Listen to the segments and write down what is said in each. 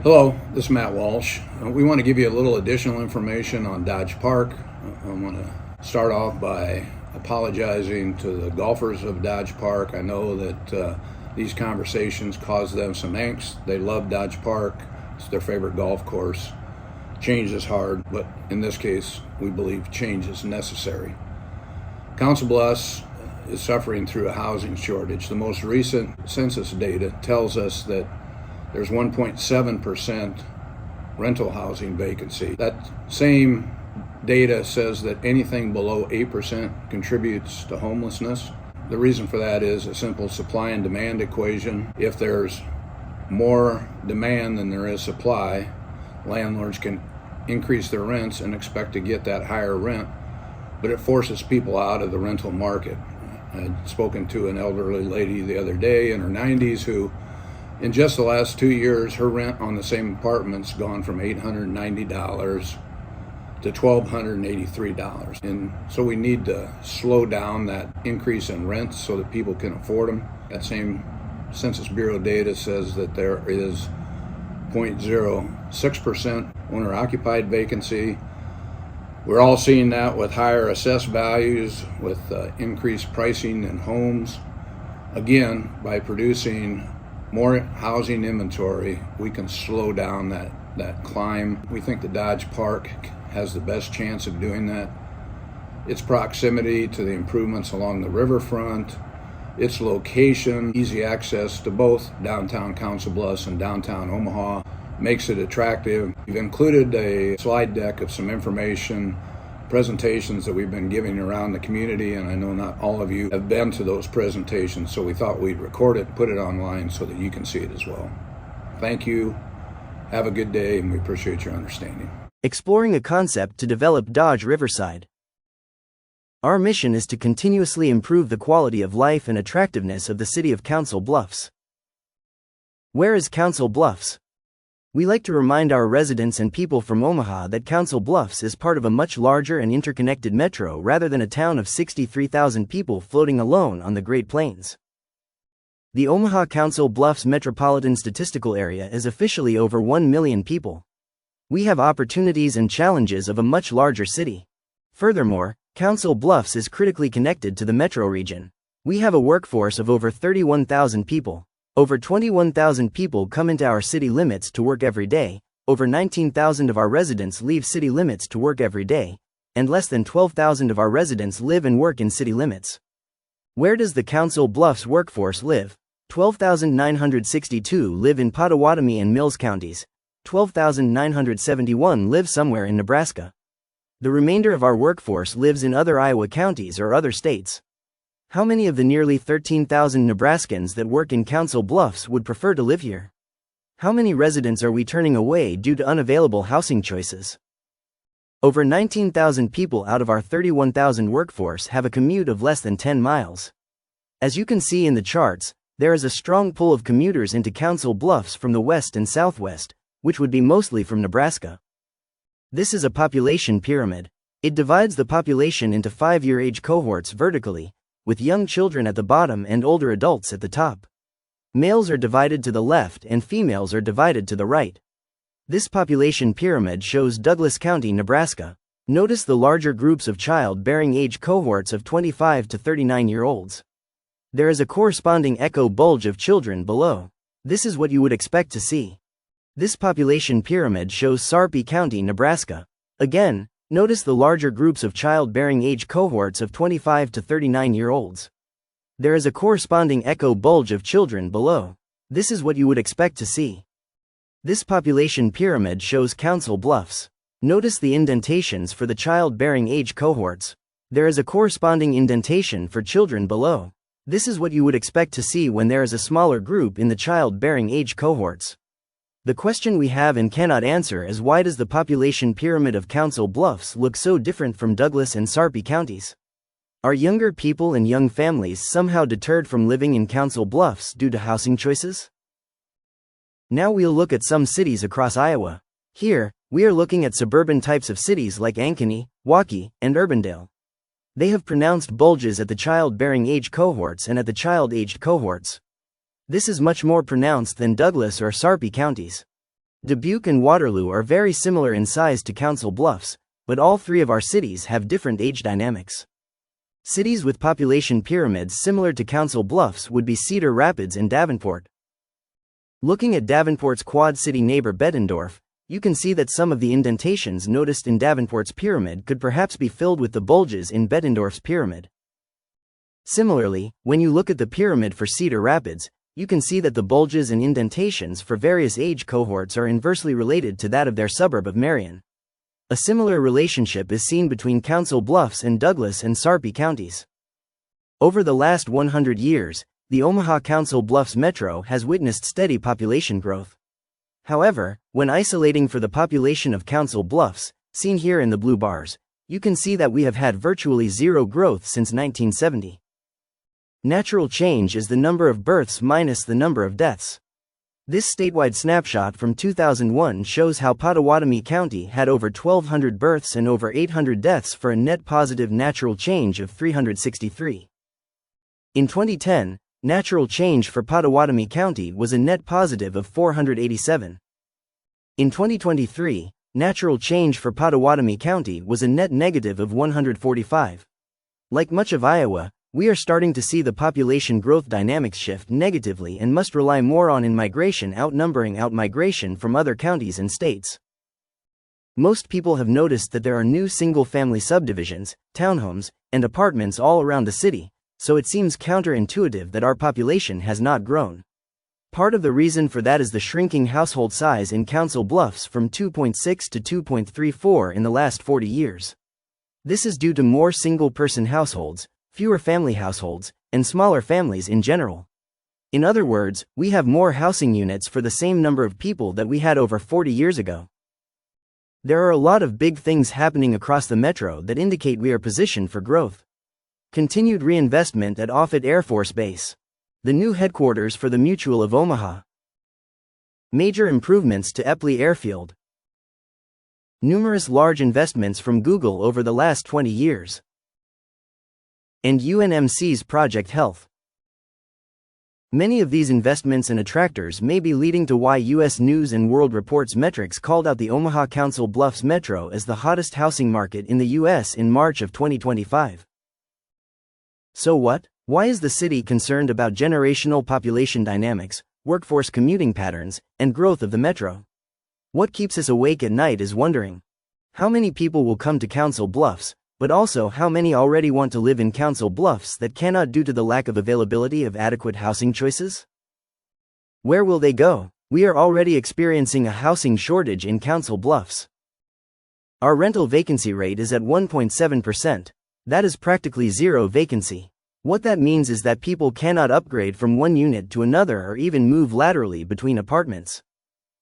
Hello, this is Matt Walsh. We want to give you a little additional information on Dodge Park. I want to start off by apologizing to the golfers of Dodge Park. I know that these conversations cause them some angst. They love Dodge Park. It's their favorite golf course. Change is hard, but in this case, we believe change is necessary. Council Bluffs is suffering through a housing shortage. The most recent census data tells us that there's 1.7% rental housing vacancy. That same data says that anything below 8% contributes to homelessness. The reason for that is a simple supply and demand equation. If there's more demand than there is supply, landlords can increase their rents and expect to get that higher rent, but it forces people out of the rental market. I'd spoken to an elderly lady the other day in her 90s who, in just the last 2 years, her rent on the same apartment's gone from $890 to $1,283. And so we need to slow down that increase in rents so that people can afford them. That same Census Bureau data says that there is 0.06% owner-occupied vacancy. We're all seeing that with higher assessed values, with increased pricing in homes. Again, by producing more housing inventory, we can slow down that climb. We think the Dodge Park has the best chance of doing that. Its proximity to the improvements along the riverfront, its location, easy access to both downtown Council Bluffs and downtown Omaha makes it attractive. We've included a slide deck of some information, presentations that we've been giving around the community, and I know not all of you have been to those presentations, so we thought we'd record it and put it online so that you can see it as well. Thank you, have a good day, and we appreciate your understanding. Exploring a concept to develop Dodge Riverside. Our mission is to continuously improve the quality of life and attractiveness of the city of Council Bluffs. Where is Council Bluffs? We like to remind our residents and people from Omaha that Council Bluffs is part of a much larger and interconnected metro rather than a town of 63,000 people floating alone on the Great Plains. The Omaha Council Bluffs Metropolitan Statistical Area is officially over 1 million people. We have opportunities and challenges of a much larger city. Furthermore, Council Bluffs is critically connected to the metro region. We have a workforce of over 31,000 people. Over 21,000 people come into our city limits to work every day, over 19,000 of our residents leave city limits to work every day, and less than 12,000 of our residents live and work in city limits. Where does the Council Bluffs workforce live? 12,962 live in Pottawatomie and Mills counties. 12,971 live somewhere in Nebraska. The remainder of our workforce lives in other Iowa counties or other states. How many of the nearly 13,000 Nebraskans that work in Council Bluffs would prefer to live here? How many residents are we turning away due to unavailable housing choices? Over 19,000 people out of our 31,000 workforce have a commute of less than 10 miles. As you can see in the charts, there is a strong pull of commuters into Council Bluffs from the west and southwest, which would be mostly from Nebraska. This is a population pyramid. It divides the population into 5-year age cohorts vertically, with young children at the bottom and older adults at the top. Males are divided to the left and females are divided to the right. This population pyramid shows Douglas County, Nebraska. Notice the larger groups of child-bearing age cohorts of 25 to 39-year-olds. There is a corresponding echo bulge of children below. This is what you would expect to see. This population pyramid shows Sarpy County, Nebraska. Again, notice the larger groups of child-bearing age cohorts of 25 to 39-year-olds. There is a corresponding echo bulge of children below. This is what you would expect to see. This population pyramid shows Council Bluffs. Notice the indentations for the child-bearing age cohorts. There is a corresponding indentation for children below. This is what you would expect to see when there is a smaller group in the child-bearing age cohorts. The question we have and cannot answer is, why does the population pyramid of Council Bluffs look so different from Douglas and Sarpy counties? Are younger people and young families somehow deterred from living in Council Bluffs due to housing choices? Now we'll look at some cities across Iowa. Here, we are looking at suburban types of cities like Ankeny, Waukee, and Urbandale. They have pronounced bulges at the child-bearing age cohorts and at the child-aged cohorts. This is much more pronounced than Douglas or Sarpy counties. Dubuque and Waterloo are very similar in size to Council Bluffs, but all three of our cities have different age dynamics. Cities with population pyramids similar to Council Bluffs would be Cedar Rapids and Davenport. Looking at Davenport's quad city neighbor Bettendorf, you can see that some of the indentations noticed in Davenport's pyramid could perhaps be filled with the bulges in Bettendorf's pyramid. Similarly, when you look at the pyramid for Cedar Rapids, you can see that the bulges and indentations for various age cohorts are inversely related to that of their suburb of Marion. A similar relationship is seen between Council Bluffs and Douglas and Sarpy counties. Over the last 100 years, the Omaha-Council Bluffs metro has witnessed steady population growth. However, when isolating for the population of Council Bluffs, seen here in the blue bars, you can see that we have had virtually zero growth since 1970. Natural change is the number of births minus the number of deaths. This statewide snapshot from 2001 shows how Pottawatomie County had over 1,200 births and over 800 deaths for a net positive natural change of 363. In 2010, natural change for Pottawatomie County was a net positive of 487. In 2023, natural change for Pottawatomie County was a net negative of 145. Like much of Iowa, we are starting to see the population growth dynamics shift negatively and must rely more on in-migration outnumbering outmigration from other counties and states. Most people have noticed that there are new single-family subdivisions, townhomes, and apartments all around the city, so it seems counterintuitive that our population has not grown. Part of the reason for that is the shrinking household size in Council Bluffs from 2.6 to 2.34 in the last 40 years. This is due to more single-person households, fewer family households, and smaller families in general. In other words, we have more housing units for the same number of people that we had over 40 years ago. There are a lot of big things happening across the metro that indicate we are positioned for growth. Continued reinvestment at Offutt Air Force Base. The new headquarters for the Mutual of Omaha. Major improvements to Epley Airfield. Numerous large investments from Google over the last 20 years. And UNMC's Project Health. Many of these investments and attractors may be leading to why U.S. News & World Report's metrics called out the Omaha Council Bluffs metro as the hottest housing market in the U.S. in March of 2025. So what? Why is the city concerned about generational population dynamics, workforce commuting patterns, and growth of the metro? What keeps us awake at night is wondering how many people will come to Council Bluffs, but also how many already want to live in Council Bluffs that cannot due to the lack of availability of adequate housing choices? Where will they go? We are already experiencing a housing shortage in Council Bluffs. Our rental vacancy rate is at 1.7%. That is practically zero vacancy. What that means is that people cannot upgrade from one unit to another or even move laterally between apartments.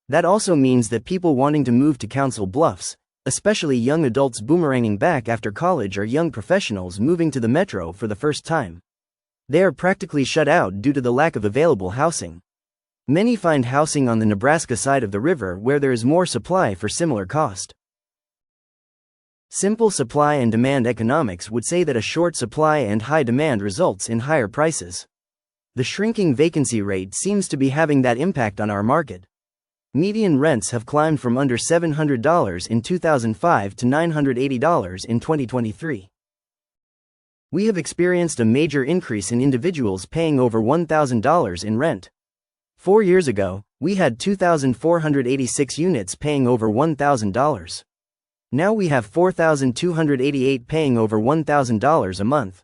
That also means that people wanting to move to Council Bluffs, especially young adults boomeranging back after college or young professionals moving to the metro for the first time. They are practically shut out due to the lack of available housing. Many find housing on the Nebraska side of the river where there is more supply for similar cost. Simple supply and demand economics would say that a short supply and high demand results in higher prices. The shrinking vacancy rate seems to be having that impact on our market. Median rents have climbed from under $700 in 2005 to $980 in 2023. We have experienced a major increase in individuals paying over $1,000 in rent. 4 years ago, we had 2,486 units paying over $1,000. Now we have 4,288 paying over $1,000 a month.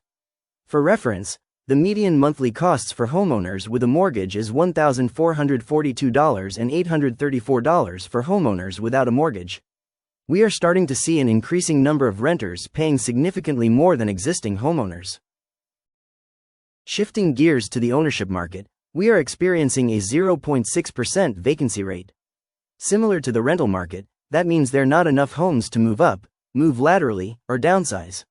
For reference, the median monthly costs for homeowners with a mortgage is $1,442 and $834 for homeowners without a mortgage. We are starting to see an increasing number of renters paying significantly more than existing homeowners. Shifting gears to the ownership market, we are experiencing a 0.6% vacancy rate. Similar to the rental market, that means there are not enough homes to move up, move laterally, or downsize.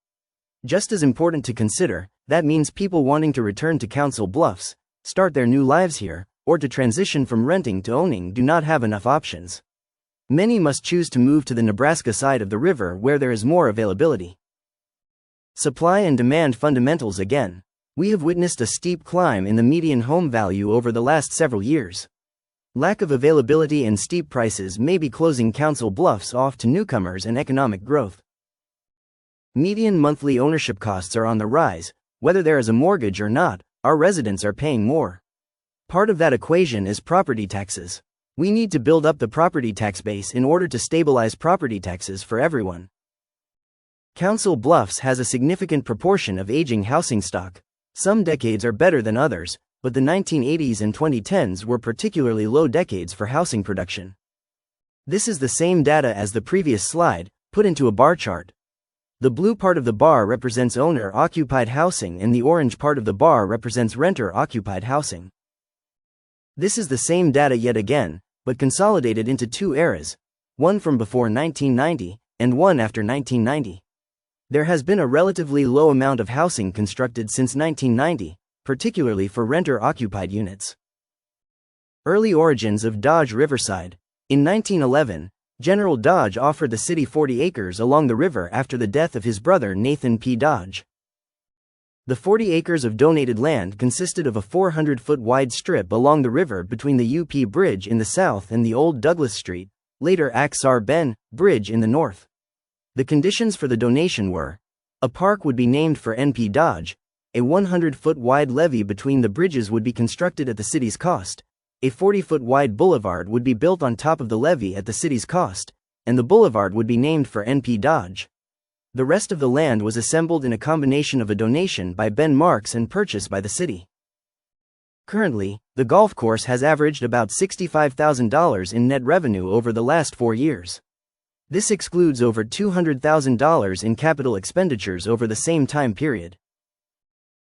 Just as important to consider, that means people wanting to return to Council Bluffs, start their new lives here, or to transition from renting to owning do not have enough options. Many must choose to move to the Nebraska side of the river where there is more availability. Supply and demand fundamentals again. We have witnessed a steep climb in the median home value over the last several years. Lack of availability and steep prices may be closing Council Bluffs off to newcomers and economic growth. Median monthly ownership costs are on the rise. Whether there is a mortgage or not, our residents are paying more. Part of that equation is property taxes. We need to build up the property tax base in order to stabilize property taxes for everyone. Council Bluffs has a significant proportion of aging housing stock. Some decades are better than others, but the 1980s and 2010s were particularly low decades for housing production. This is the same data as the previous slide, put into a bar chart. The blue part of the bar represents owner-occupied housing and the orange part of the bar represents renter-occupied housing. This is the same data yet again, but consolidated into two eras, one from before 1990 and one after 1990. There has been a relatively low amount of housing constructed since 1990, particularly for renter-occupied units. Early origins of Dodge Riverside. In 1911, General Dodge offered the city 40 acres along the river after the death of his brother Nathan P. Dodge. The 40 acres of donated land consisted of a 400-foot wide strip along the river between the UP Bridge in the south and the Old Douglas Street, later Aksar Ben, Bridge in the north. The conditions for the donation were: a park would be named for NP Dodge, a 100-foot wide levee between the bridges would be constructed at the city's cost, a 40-foot wide boulevard would be built on top of the levee at the city's cost, and the boulevard would be named for NP Dodge. The rest of the land was assembled in a combination of a donation by Ben Marks and purchase by the city. Currently, the golf course has averaged about $65,000 in net revenue over the last 4 years. This excludes over $200,000 in capital expenditures over the same time period.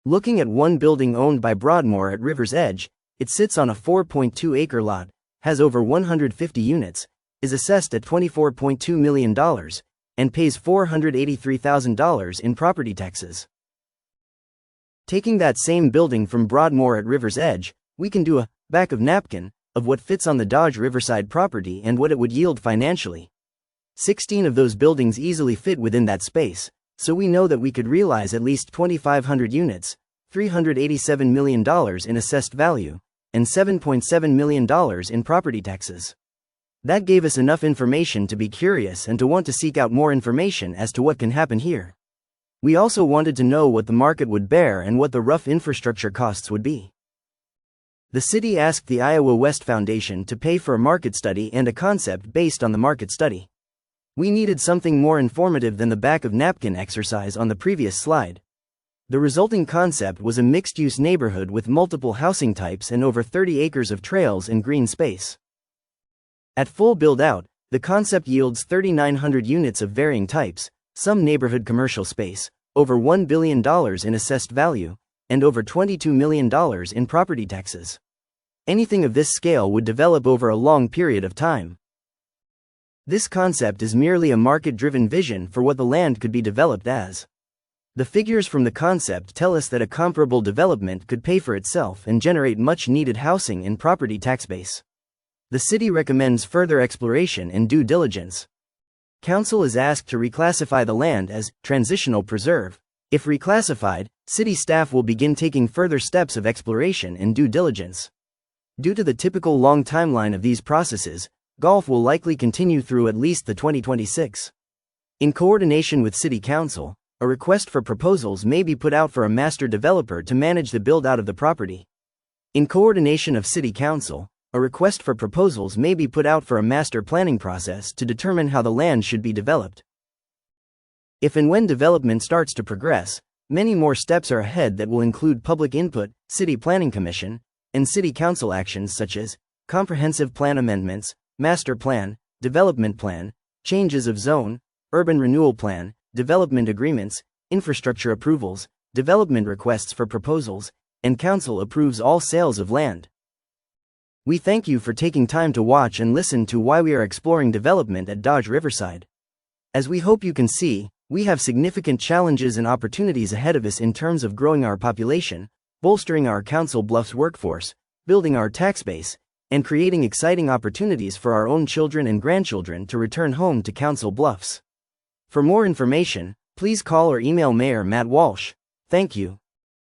Looking at one building owned by Broadmoor at River's Edge, it sits on a 4.2-acre lot, has over 150 units, is assessed at $24.2 million, and pays $483,000 in property taxes. Taking that same building from Broadmoor at River's Edge, we can do a back of napkin of what fits on the Dodge Riverside property and what it would yield financially. 16 of those buildings easily fit within that space, so we know that we could realize at least 2,500 units, $387 million in assessed value, and $7.7 million in property taxes. That gave us enough information to be curious and to want to seek out more information as to what can happen here. We also wanted to know what the market would bear and what the rough infrastructure costs would be. The city asked the Iowa West Foundation to pay for a market study and a concept based on the market study. We needed something more informative than the back of napkin exercise on the previous slide. The resulting concept was a mixed-use neighborhood with multiple housing types and over 30 acres of trails and green space. At full build-out, the concept yields 3,900 units of varying types, some neighborhood commercial space, over $1 billion in assessed value, and over $22 million in property taxes. Anything of this scale would develop over a long period of time. This concept is merely a market-driven vision for what the land could be developed as. The figures from the concept tell us that a comparable development could pay for itself and generate much-needed housing and property tax base. The city recommends further exploration and due diligence. Council is asked to reclassify the land as transitional preserve. If reclassified, city staff will begin taking further steps of exploration and due diligence. Due to the typical long timeline of these processes, golf will likely continue through at least the 2026. In coordination with City Council, a request for proposals may be put out for a master developer to manage the build-out of the property. In coordination of City Council, a request for proposals may be put out for a master planning process to determine how the land should be developed. If and when development starts to progress, many more steps are ahead that will include public input, City Planning Commission, and City Council actions such as comprehensive plan amendments, master plan, development plan, changes of zone, urban renewal plan, development agreements, infrastructure approvals, development requests for proposals, and council approves all sales of land. We thank you for taking time to watch and listen to why we are exploring development at Dodge Riverside. As we hope you can see, we have significant challenges and opportunities ahead of us in terms of growing our population, bolstering our Council Bluffs workforce, building our tax base, and creating exciting opportunities for our own children and grandchildren to return home to Council Bluffs. For more information, please call or email Mayor Matt Walsh. Thank you.